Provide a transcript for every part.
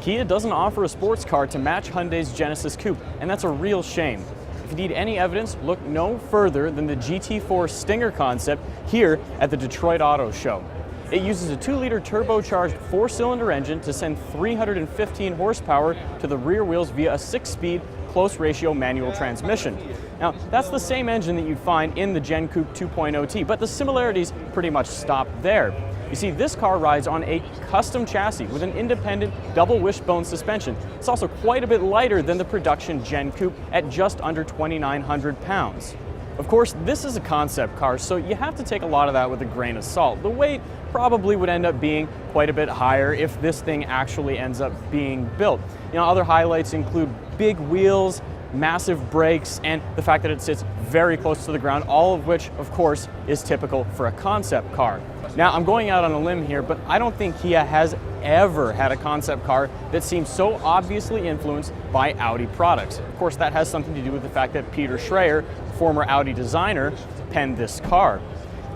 Kia doesn't offer a sports car to match Hyundai's Genesis Coupe, and that's a real shame. If you need any evidence, look no further than the GT4 Stinger concept here at the Detroit Auto Show. It uses a 2-liter turbocharged 4-cylinder engine to send 315 horsepower to the rear wheels via a 6-speed close-ratio manual transmission. Now, that's the same engine that you'd find in the Gen Coupe 2.0T, but the similarities pretty much stop there. You see, this car rides on a custom chassis with an independent double wishbone suspension. It's also quite a bit lighter than the production Gen Coupe at just under 2,900 pounds. Of course, this is a concept car, so you have to take a lot of that with a grain of salt. The weight probably would end up being quite a bit higher if this thing actually ends up being built. Other highlights include big wheels, massive brakes, and the fact that it sits very close to the ground, all of which, of course, is typical for a concept car. Now, I'm going out on a limb here, but I don't think Kia has ever had a concept car that seems so obviously influenced by Audi products. Of course, that has something to do with the fact that Peter Schreier, former Audi designer, penned this car.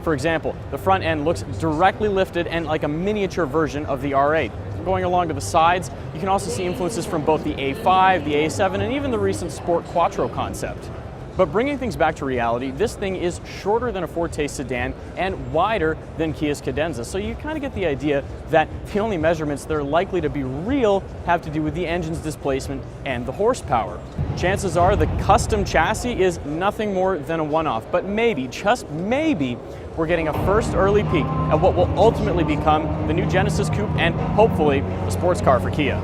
For example, the front end looks directly lifted and like a miniature version of the R8. Going along to the sides, you can also see influences from both the A5, the A7, and even the recent Sport Quattro concept. But bringing things back to reality, this thing is shorter than a Forte sedan and wider than Kia's Cadenza, so you kind of get the idea that the only measurements that are likely to be real have to do with the engine's displacement and the horsepower. Chances are the custom chassis is nothing more than a one-off, but maybe, just maybe, we're getting a first early peek at what will ultimately become the new Genesis Coupe and hopefully a sports car for Kia.